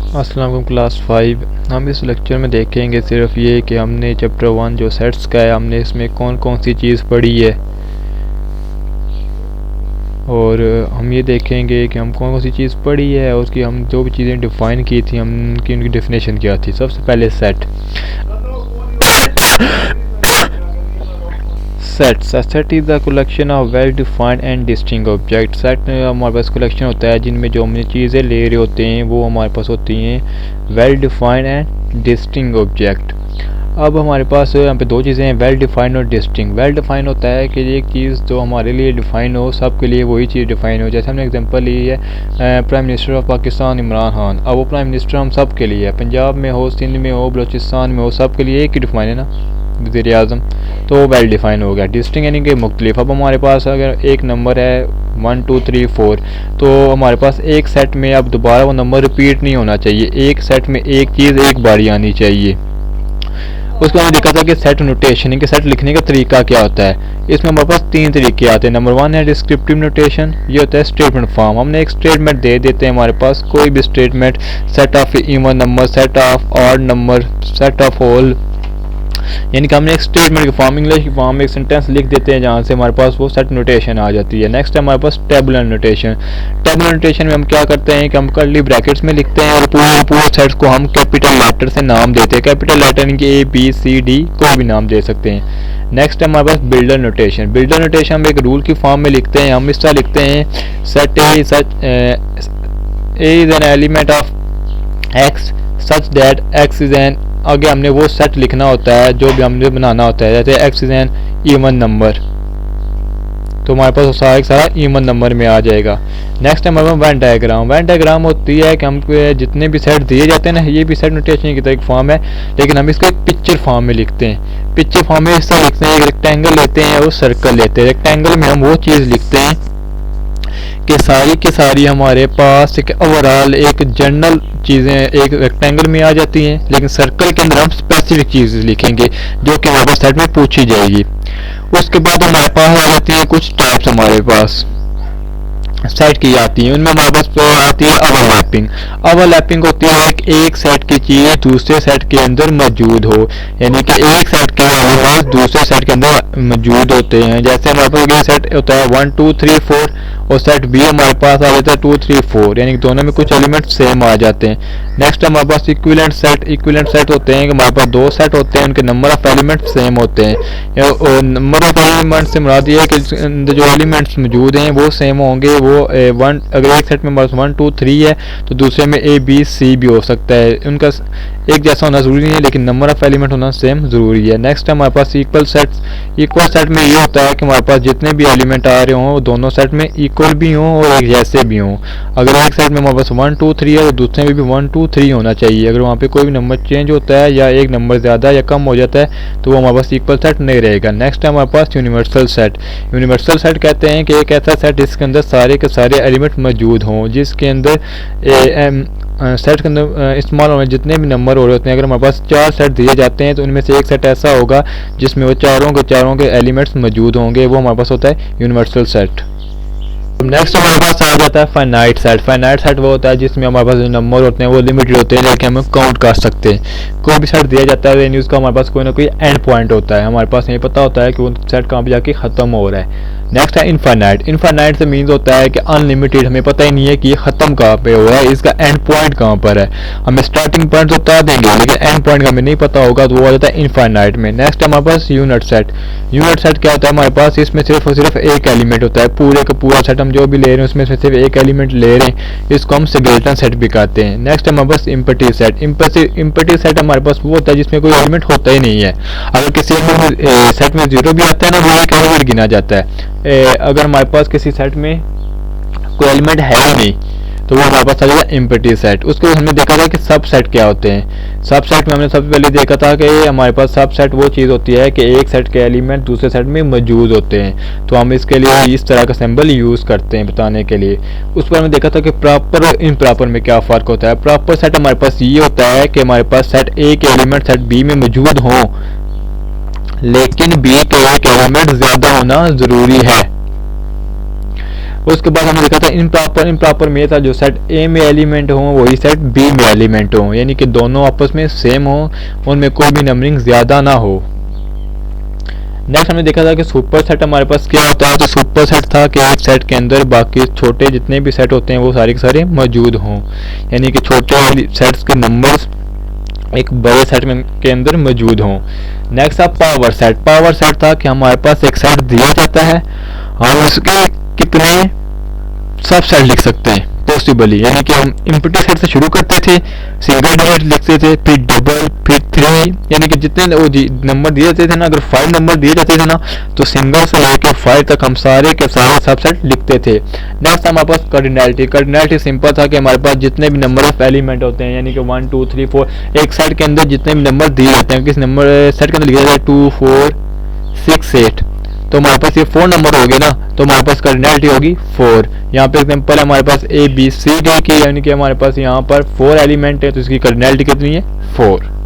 अस्सलाम वालेकुम क्लास 5। हम इस लेक्चर में देखेंगे सिर्फ ये कि हमने चैप्टर 1 जो सेट्स का है हमने इसमें कौन कौन सी चीज़ पढ़ी है, और हम ये देखेंगे कि हम कौन कौन सी चीज़ पढ़ी है और उसकी हम जो भी चीज़ें डिफ़ाइन की थी हम उनकी डेफिनेशन क्या थी। सबसे पहले set. Set is the collection of well defined and distinct object. Set हमारे पास कलेक्शन होता है जिनमें जो हमने चीज़ें ले रहे होते हैं वो हमारे पास होती हैं well defined and distinct object. अब हमारे पास यहाँ पे दो चीज़ें हैं, वेल डिफाइंड और डिस्टिंक्ट। वेल डिफाइंड होता है कि एक चीज़ जो हमारे लिए डिफाइन हो, सब के लिए वही चीज़ डिफाइन हो। जैसे हमने एग्जांपल ली है prime minister of Pakistan Imran Khan. अब वो प्राइम मिनिस्टर हम सब के लिए है, पंजाब में हो, सिंध में हो, बलूचिस्तान में हो, सब के लिए एक ही डिफाइन है ना, वज़ीर आज़म, तो वो वेल डिफाइन हो गया। डिस्टिंक्ट यानी कि मुख्तलिफ। अब हमारे पास अगर एक नंबर है 1 2 3 4, तो हमारे पास एक सेट में अब दोबारा वो नंबर रिपीट नहीं होना चाहिए, एक सेट में एक चीज़ एक बारी आनी चाहिए। उसके बाद देखा था कि सेट नोटेशन, इनके सेट लिखने का तरीका क्या होता है। इसमें हमारे पास तीन तरीके आते हैं। नंबर 1 है डिस्क्रिप्टिव नोटेशन, ये होता है स्टेटमेंट फॉर्म। हमने एक स्टेटमेंट दे देते हैं हमारे पास, कोई भी statement, set of even number, set of odd number, set of whole, यानी कि हमने एक स्टेटमेंट की फॉर्म, इंग्लिश की फॉर्म में एक सेंटेंस लिख देते हैं जहाँ से हमारे पास वो सेट नोटेशन आ जाती है। नेक्स्ट है हमारे पास टेबुलर नोटेशन। टेबुलर नोटेशन में हम क्या करते हैं कि हम कर्ली ब्रैकेट्स में लिखते हैं और पूरे सेट्स को हम कैपिटल लेटर से नाम देते हैं। कैपिटल लेटर यानी कि ABCD कोई भी नाम दे सकते हैं। नेक्स्ट है हमारे पास बिल्डर नोटेशन। बिल्डर नोटेशन हम एक रूल की फॉर्म में लिखते हैं। हम इस तरह लिखते हैं, set A is an element of X such that X is an, आगे हमने वो सेट लिखना होता है जो भी हमने बनाना होता है। जैसे X is an even number, तो हमारे पास सारा इवन नंबर में आ जाएगा। नेक्स्ट हमारे पास वेन डायग्राम। वेन डायग्राम होती है कि हम जितने भी सेट दिए जाते हैं ना, ये भी सेट नोटेशन की तरह एक फॉर्म है, लेकिन हम इसको एक पिक्चर फॉर्म में लिखते हैं। पिक्चर फॉर्म में इस तरह लिखते हैं, एक रेक्टेंगल लेते हैं और सर्कल लेते हैं। रेक्टेंगल में हम वो चीज़ लिखते हैं कि सारी की सारी हमारे पास एक ओवरऑल एक जनरल चीज़ें एक रेक्टेंगल में आ जाती हैं, लेकिन सर्कल के अंदर हम स्पेसिफिक चीज़ें लिखेंगे जो कि हमारे सेट में पूछी जाएगी। उसके बाद हमारे पास आ जाती है कुछ टाइप्स हमारे पास सेट की जाती है। उनमें हमारे पास आती है ओवरलैपिंग। ओवरलैपिंग होती है कि एक सेट की चीज़ दूसरे सेट के अंदर मौजूद हो, यानी कि एक सेट के एलिमेंट्स दूसरे सेट के अंदर मौजूद होते हैं। जैसे हमारे पास ये सेट होता है 1 2 3 4 और सेट बी हमारे पास आ जाता है 2 3 4, यानी कि दोनों में कुछ एलिमेंट सेम आ जाते हैं। नेक्स्ट हमारे पास इक्विवेलेंट सेट। इक्विवेलेंट सेट होते हैं कि हमारे पास दो सेट होते हैं, उनके नंबर ऑफ एलिमेंट सेम होते हैं। और नंबर ऑफ एलिमेंट से मुराद ये है कि जो एलिमेंट्स मौजूद हैं वो सेम होंगे। वो वन, अगर एक सेट में हमारे पास 1 2 3 है तो दूसरे में A B C भी हो सकता है। उनका एक जैसा होना ज़रूरी नहीं है, लेकिन नंबर ऑफ एलिमेंट होना सेम ज़रूरी है। नेक्स्ट हमारे पास इक्वल सेट्स। इक्वल सेट में ये होता है कि हमारे पास जितने भी एलिमेंट आ रहे हों वो दोनों सेट में इक्वल भी हों और एक जैसे भी हों। अगर एक सेट में हमारे पास 1 2 3 है तो दूसरे में भी 1 2 3 होना चाहिए। अगर वहाँ पे कोई भी नंबर चेंज होता है या एक नंबर ज़्यादा या कम हो जाता है तो वो हमारे पास इक्वल सेट नहीं रहेगा। नेक्स्ट है हमारे पास यूनिवर्सल सेट। यूनिवर्सल सेट कहते हैं कि एक ऐसा सेट जिसके अंदर सारे के सारे एलिमेंट मौजूद हों, जिसके अंदर सेट के अंदर इस्तेमाल होने जितने भी नंबर हो रहे होते हैं। अगर हमारे पास 4 सेट दिए जाते हैं तो उनमें से एक सेट ऐसा होगा जिसमें वो चारों के एलिमेंट्स मौजूद होंगे, वो हमारे पास होता है यूनिवर्सल सेट। नेक्स्ट हमारे पास आ जाता है फाइनाइट सेट। फाइनाइट सेट वो होता है जिसमें हमारे पास जो नंबर होते हैं वो लिमिटेड होते हैं, लेकिन हम काउंट कर सकते हैं। कोई भी सेट दिया जाता है वैल्यूज़ का, हमारे पास कोई ना कोई एंड पॉइंट होता है, हमारे पास नहीं पता होता है कि वो सेट कहाँ पे जाके ख़त्म हो रहा है। नेक्स्ट है इनफाइनाइट। इनफाइनाइट से मीन्स होता है कि अनलिमिटेड, हमें पता ही नहीं है कि ये ख़त्म कहाँ पे हो रहा है, इसका एंड पॉइंट कहाँ पर है। हमें स्टार्टिंग पॉइंट बता देंगे लेकिन एंड पॉइंट का हमें नहीं पता होगा, तो वो आ जाता है इनफाइनाइट में। नेक्स्ट हमारे पास यूनिट सेट। यूनिट सेट क्या होता है हमारे पास, इसमें सिर्फ और सिर्फ एक एलिमेंट होता है। पूरे का पूरा सेट हम जो भी ले रहे हैं उसमें से सिर्फ एक एलिमेंट ले रहे हैं, इसको हम सिंगलेटन सेट भी कहते हैं। नेक्स्ट हमारे पास इम्पैटिव सेट। इम्पैटिव सेट हमारे पास वो होता है जिसमें कोई एलिमेंट होता ही नहीं है। अगर किसी सेट में जीरो भी आता है ना, वो एक एलिमेंट गिना जाता है। अगर हमारे पास किसी सेट में कोई एलिमेंट है ही नहीं तो वो हमारे पास आ जाएगा इम्पैटिव सेट। उसको हमने देखा था कि सब सेट क्या होते हैं। सब सेट में हमने सबसे पहले देखा था कि हमारे पास सब सेट वो चीज़ होती है कि एक सेट के एलिमेंट दूसरे सेट में मौजूद होते हैं, तो हम इसके लिए इस तरह का सिंबल यूज़ करते हैं बताने के लिए। उस पर हमने देखा था कि प्रॉपर और इम्प्रॉपर में क्या फ़र्क होता है। प्रॉपर सेट हमारे पास ये होता है कि हमारे पास सेट ए के एलिमेंट सेट बी में मौजूद हों, लेकिन बी के एक एलिमेंट ज़्यादा होना ज़रूरी है। उसके बाद हमने देखा था इम्प्रॉपर में था जो सेट ए में एलिमेंट हो वही सेट बी में एलिमेंट हो, यानी कि दोनों आपस में सेम हो, उनमें कोई भी नंबरिंग ज़्यादा ना हो। नेक्स्ट हमने देखा था कि सुपर सेट हमारे पास क्या होता है। तो सुपर सेट था कि एक सेट के अंदर बाकी छोटे जितने भी सेट होते हैं वो सारे के सारे मौजूद हों, यानी कि छोटे सेट्स के नंबर्स एक बड़े सेट में के अंदर मौजूद हों। नेक्स्ट था पावर सेट। पावर सेट था कि हमारे पास एक सेट दिया जाता है, हम उसके कितने सब सेट लिख सकते हैं पॉसिबली, यानी कि हम एम्प्टी सेट से शुरू करते थे, सिंगल डिजिट लिखते थे, फिर डबल, फिर 3, यानी कि जितने वो नंबर दिए जाते थे ना, अगर 5 नंबर दिए जाते थे ना तो सिंगल से लेकर 5 तक हम सारे के सारे सबसेट लिखते थे। नेक्स्ट हमारे पास कार्डिनैलिटी। कार्डिनैलिटी सिंपल था कि हमारे पास जितने भी नंबर ऑफ एलिमेंट होते हैं, यानी कि 1 2 3 4 एक सेट के अंदर जितने भी नंबर दिए जाते हैं, किस नंबर सेट के अंदर लिखा जाता है 2 4 6 8, तो हमारे पास ये 4 नंबर हो गए ना, तो हमारे पास कार्डिनैलिटी होगी 4। यहाँ पे एग्जांपल हमारे पास ए बी सी डी की, यानी कि हमारे पास यहाँ पर 4 एलिमेंट है, तो इसकी कार्डिनैलिटी कितनी है 4।